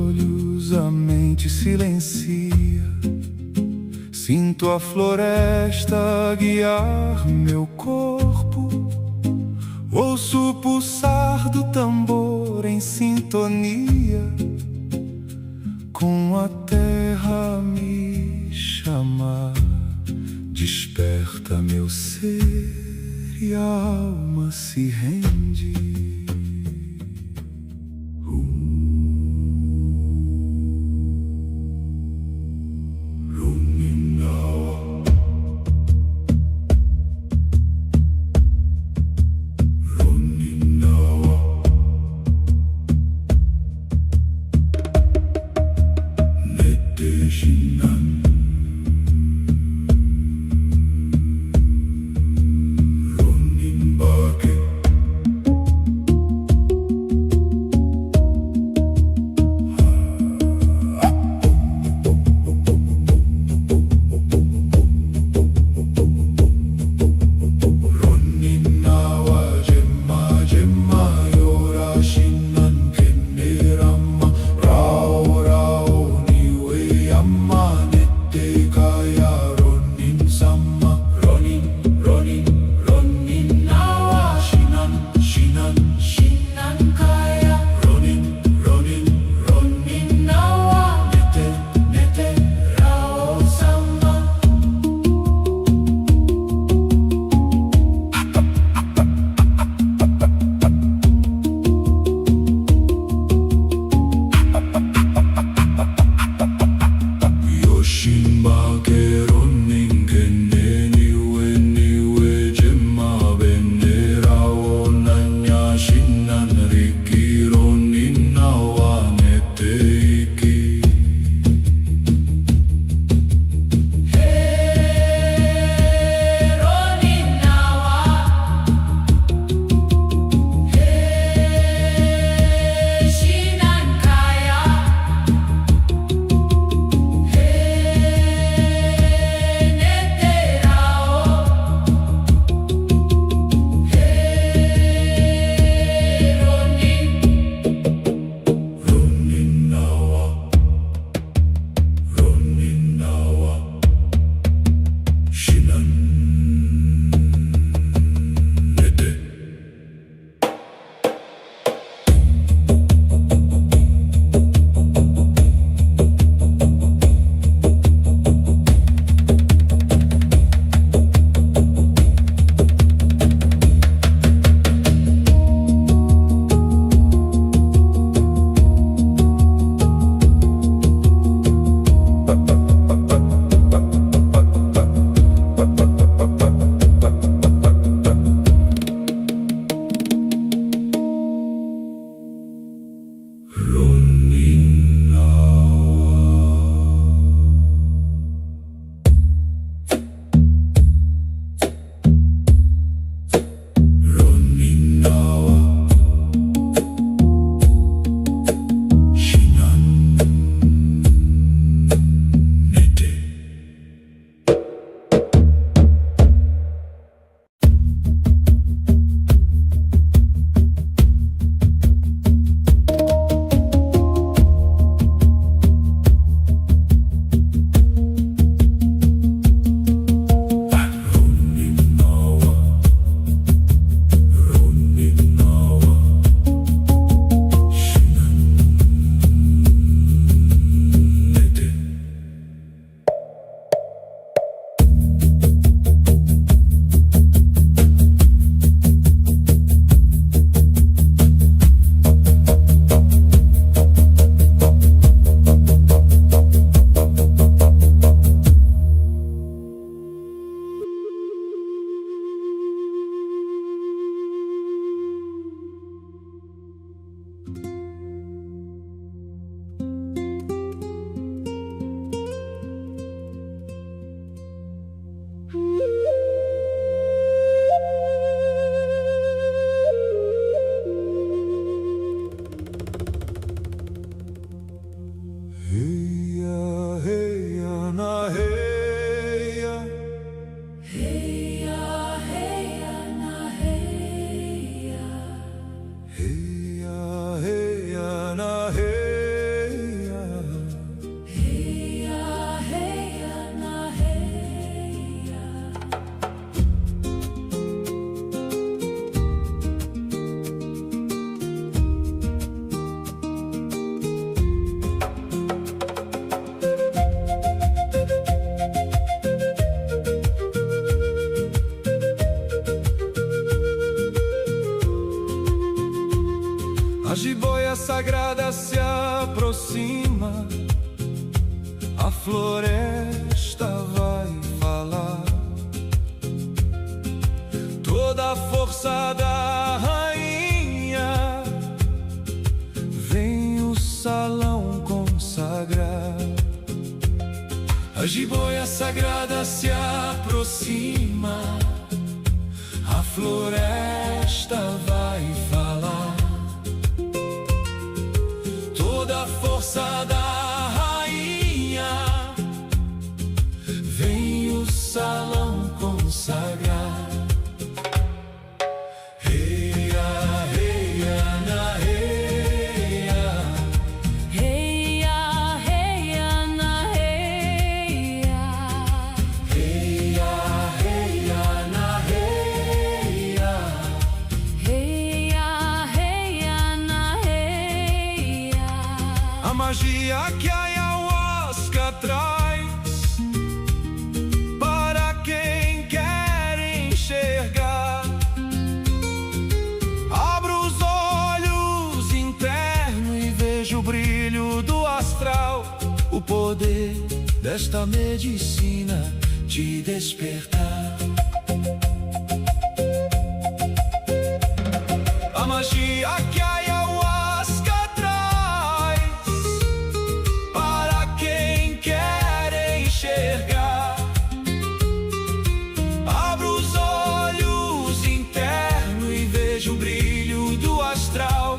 olhos a mente silencia. Sinto a floresta guiar meu corpo. Ouço o pulsar do tambor em sintonia com a terra me chamar. Desperta meu ser e a alma se rende. aproxima, a floresta vai falar. Toda a força da rainha vem o salão consagrar. A jiboia sagrada se aproxima, a floresta vai falar. Toda a força da rainha vem o salão consagrar. A magia que a ayahuasca traz para quem quer enxergar. Abro os olhos internos e vejo o brilho do astral, o poder desta medicina te despertar. A magia que a ayahuasca traz para quem quer enxergar. Abro os olhos internos e vejo o brilho do astral,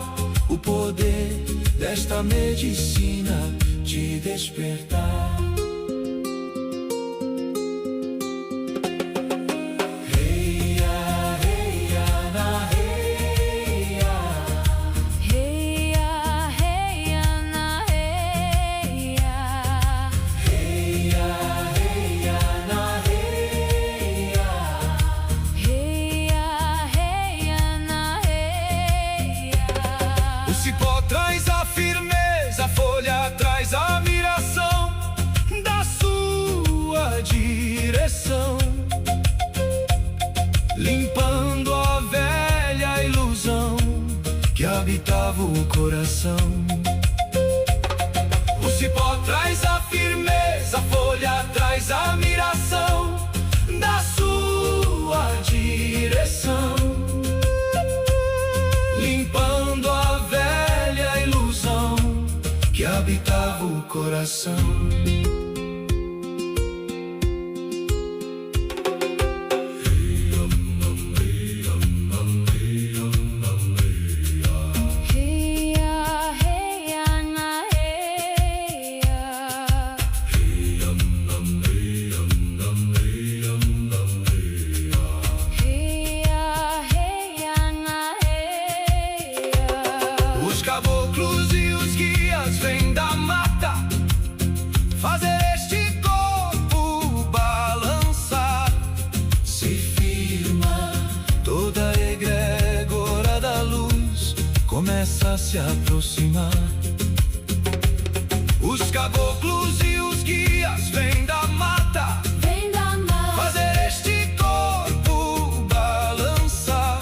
o poder desta medicina te despertar. O cipó traz a firmeza, a folha traz a admiração da sua direção, limpando a velha ilusão que habitava o coração. O cipó traz a firmeza, a folha traz a admiração da sua direção, limpando a velha ilusão que habitava o coração. Os caboclos e os guias vêm da mata fazer este corpo balançar. Se firma toda a egrégora da luz, começa a se aproximar. Os caboclos e os guias vêm da mata fazer este corpo balançar.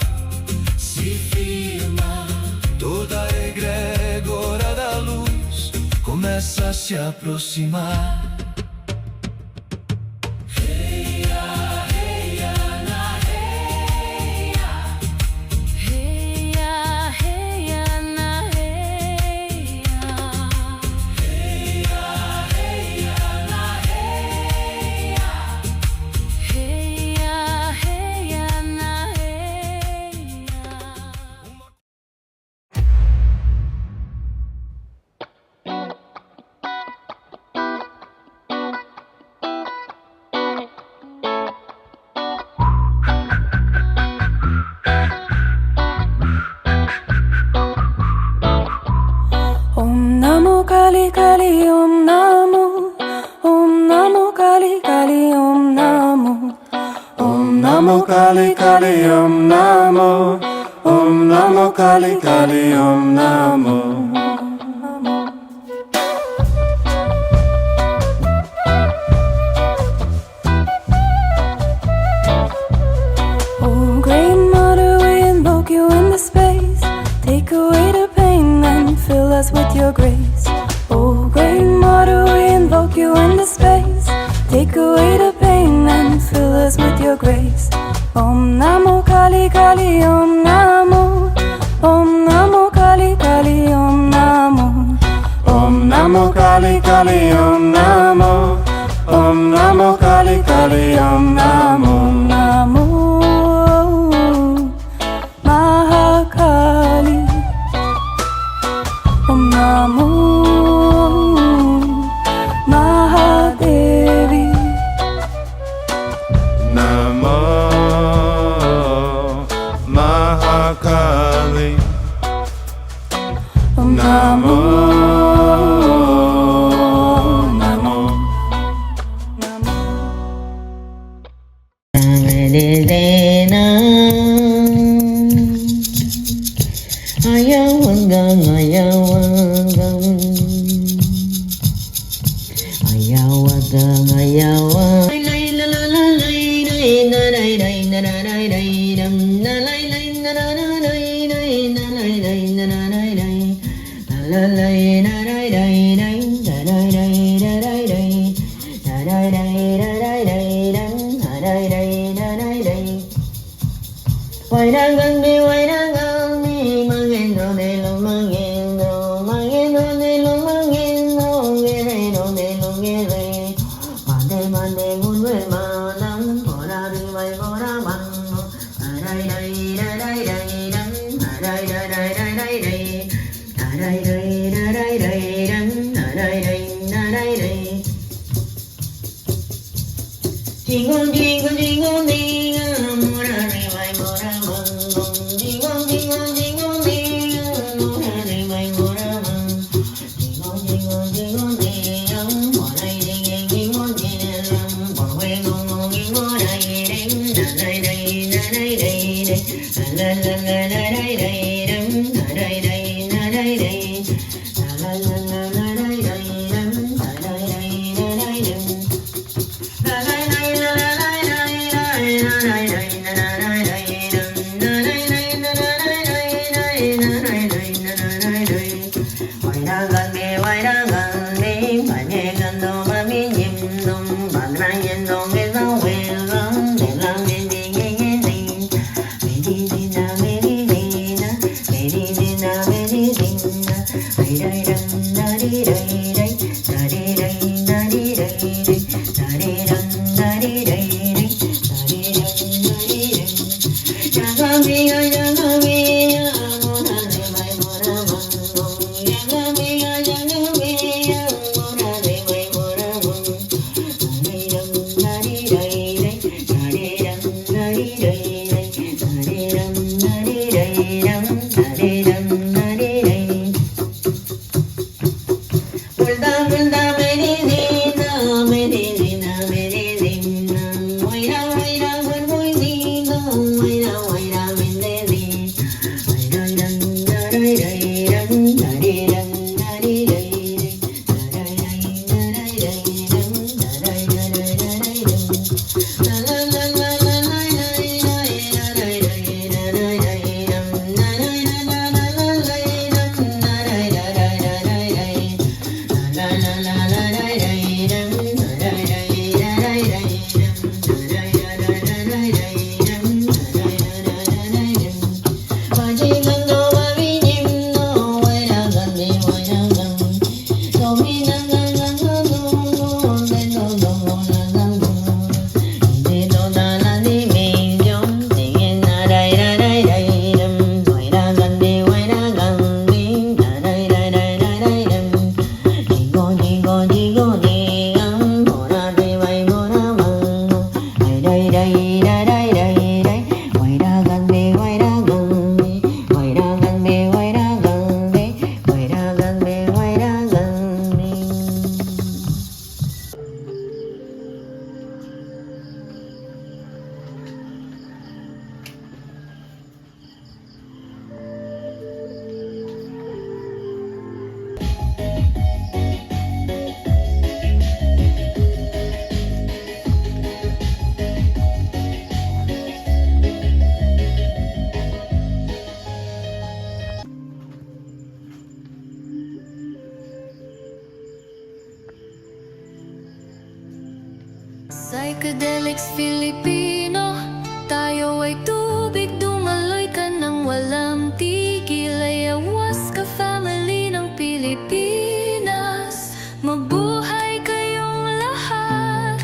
Se firma toda a egrégora da luz, começa a se aproximar. Kali Kali Om Namo, Om Namo Kali Kali Om Namo, Om Namo Kali Kali Om Namo, Om Namo Kali Kali Om Namo. Oh Great Mother, we invoke you in the space. Take away the pain and fill us with your grace. Oh Namo Kali Kali Om Namo Kali Kali Om Namo Kali Kali Om Namo Kali Kali Om Namo Namo Mahakali Om Namo Mahadevi Namo Mahakali Om Namo Jingle, jingle, jingle, jingle, mora re vai mora mang. Jingle, jingle, jingle, jingle, mora re vai mora mang. Jingle, jingle, jingle, jingle, mora re jingle, jingle, mora re ngong jingle, jingle, na na na na na na na na na na na na na na na na. Psychedelics Filipino, tayo ay Mabuhay kayong lahat.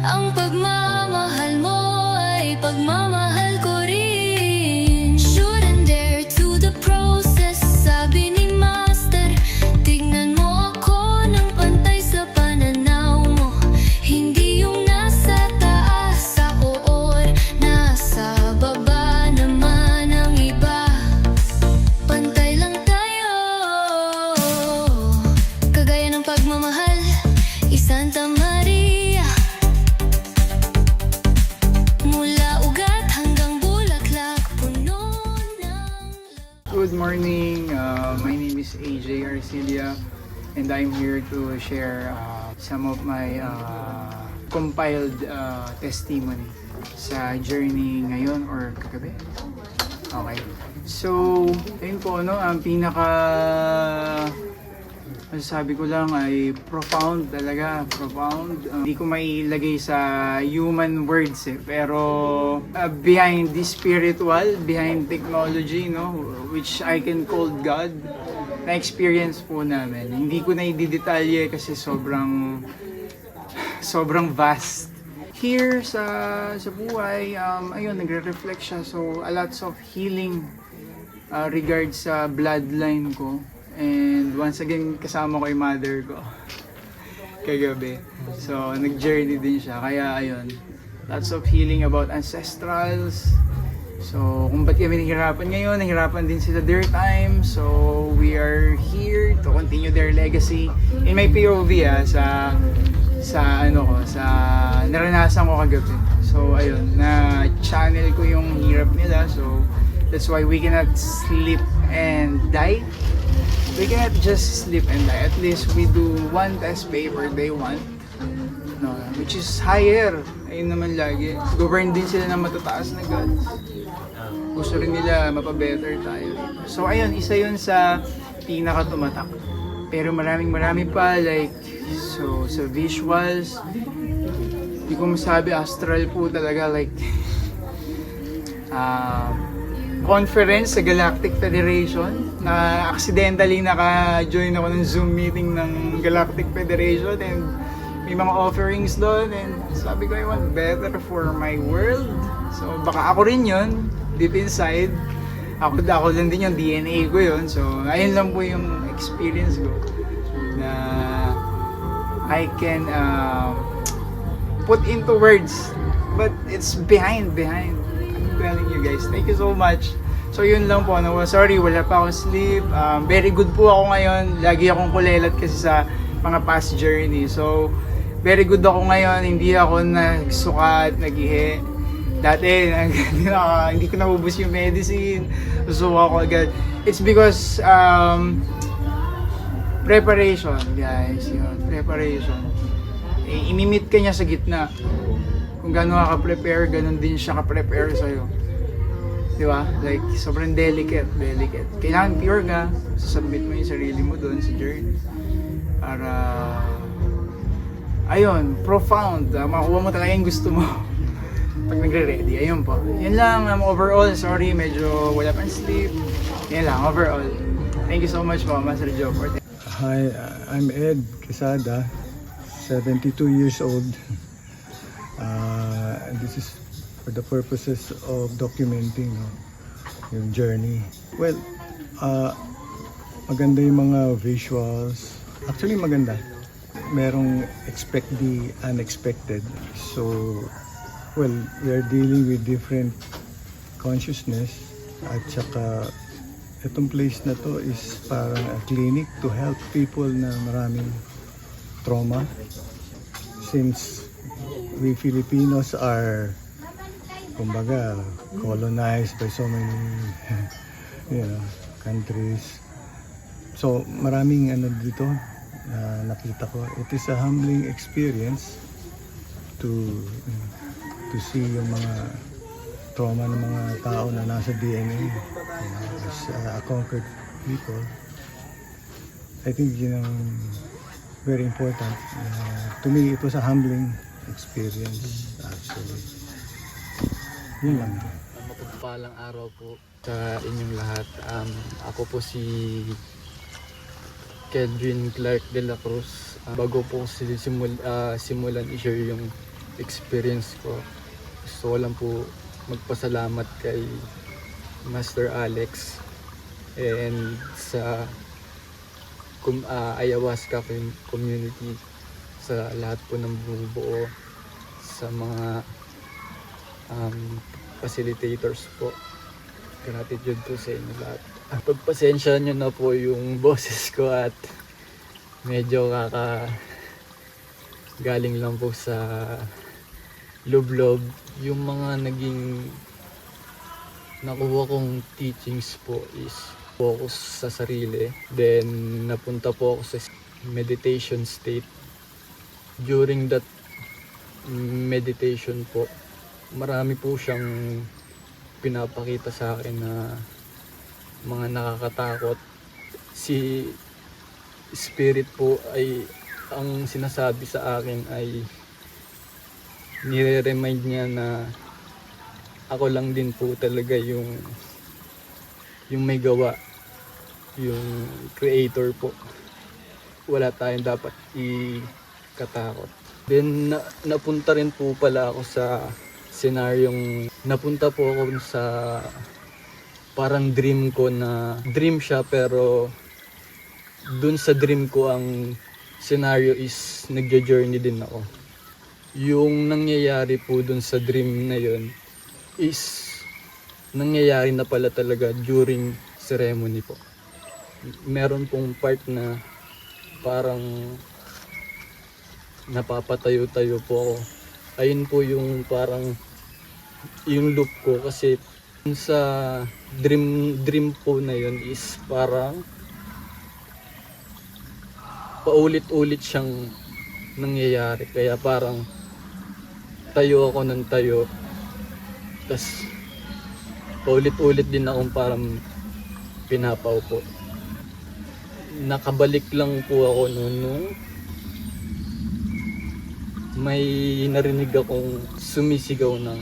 Ang pagmamahal mo ay pagmamahal ko rin. Shoot and dare to the process, sabi ni Master. Tignan mo ako ng pantay sa pananaw mo. Hindi yung nasa taas ako or nasa baba naman ang iba. Pantay lang tayo, kagaya ng pagmamahal, Santa Maria. Mula ugat hanggang bulaklak, puno ng Good morning, my name is AJ Arcilia and I'm here to share some of my compiled testimony sa journey ngayon or kagabi. Okay. So, ayun po, no, ang masasabi ko lang ay profound talaga, profound. Hindi ko mailagay sa human words pero behind the spiritual, behind technology, no, which I can call God, na experience po namin. Hindi ko na i-detalye kasi sobrang vast. Here sa buhay, ayun, nagre-reflect siya. So, a lots of healing regards sa bloodline ko. And once again, kasama ko yung mother ko kagabi. So, nag-journey din siya. Kaya, ayun, lots of healing about ancestrals. So, kung ba't kami nahihirapan ngayon, nahihirapan din sila their time. So, we are here to continue their legacy. In my POV, sa naranasan ko kagabi. So, ayun, na-channel ko yung hirap nila. So, that's why we cannot sleep and die. We cannot just sleep and die. At least we do one test paper day one, no, which is higher. Ayun naman lagi. Govern din sila ng matataas na gods. Gusto rin nila mapabetter tayo. So ayun, isa yun sa pinaka-tumatak. Pero marami pa, like, so sa visuals, hindi ko masabi, astral po talaga, like, conference sa Galactic Federation na accidentally naka-join ako ng Zoom meeting ng Galactic Federation and may mga offerings doon and sabi ko, I want better for my world. So baka ako rin yun, deep inside. Ako lang din yung DNA ko yun. So ayun lang po yung experience ko na I can put into words, but it's behind. I'm telling you guys, thank you so much. So yun lang po, no? Sorry, wala pa akong sleep. Very good po ako ngayon. Lagi akong kulelat kasi sa mga past journey. So, very good ako ngayon. Hindi ako nagsukat, nag-ihi. Dati, hindi ko naubos yung medicine. Susuka ako agad. It's because preparation, guys. Yun, preparation. Imimit ka niya sa gitna. Kung gano'n ka ka-prepare, gano'n din siya ka-prepare sa'yo. Di ba? Like, sobrang delicate. Kailangan pure ka. Susubmit mo yung sarili mo doon sa journey. Para, ayun, profound. Makuha mo talaga yung gusto mo. Pag nagre-ready, ayun po. Yan lang, overall, sorry, medyo wala pang sleep. Yan lang, overall. Thank you so much po, Master Joe. Hi, I'm Ed Quesada, 72 years old. This is for the purposes of documenting yung journey. Well, maganda yung mga visuals. Actually, maganda. Merong expect the unexpected. So, well, we are dealing with different consciousness. At saka, itong place na to is parang a clinic to help people na maraming trauma. Since we Filipinos are, kumbaga, colonized by so many countries. So maraming dito na nakita ko. It is a humbling experience to see yung mga trauma ng mga tao na nasa DNA, as a conquered people. I think yun ang very important. To me, it was a humbling experience actually. Yun lang. Mapagpalang araw po sa inyong lahat. Ako po si Kelvin Clark de la Cruz. Bago po simulan i-share yung experience ko, gusto ko lang po magpasalamat kay Master Alex and sa Ayahuasca community, sa lahat po ng bumubuo, sa mga facilitators po. Gratitude po sa inyo lahat. Pagpasensya nyo na po yung boses ko at medyo galing lang po sa lublob. Yung mga naging nakuha kong teachings po is focus sa sarili. Then napunta po ako sa meditation state. During that meditation po, marami po siyang pinapakita sa akin na mga nakakatakot. Si Spirit po ay ang sinasabi sa akin ay nire-remind niya na ako lang din po talaga yung may gawa, yung creator po. Wala tayong dapat ikatakot. Then napunta rin po pala ako sa senaryong, napunta po ako sa parang dream ko, na dream siya, pero dun sa dream ko ang scenario is nagja-journey din ako. Yung nangyayari po dun sa dream na yun is nangyayari na pala talaga during ceremony po. Meron pong part na parang napapatayo-tayo po ako. Ayun po yung parang yung loop ko, kasi sa dream po na yun is parang paulit-ulit siyang nangyayari. Kaya parang tayo ako ng tayo, tas paulit-ulit din akong parang pinapaw po. Nakabalik lang po ako nung may narinig akong sumisigaw ng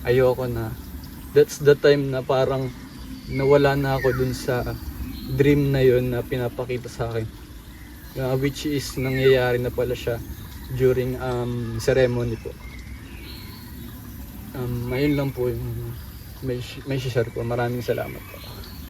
ayoko na. That's the time na parang nawala na ako dun sa dream na yun na pinapakita sa akin, which is nangyayari na pala siya during ceremony po. Ayun lang po yung may share ko. Maraming salamat po.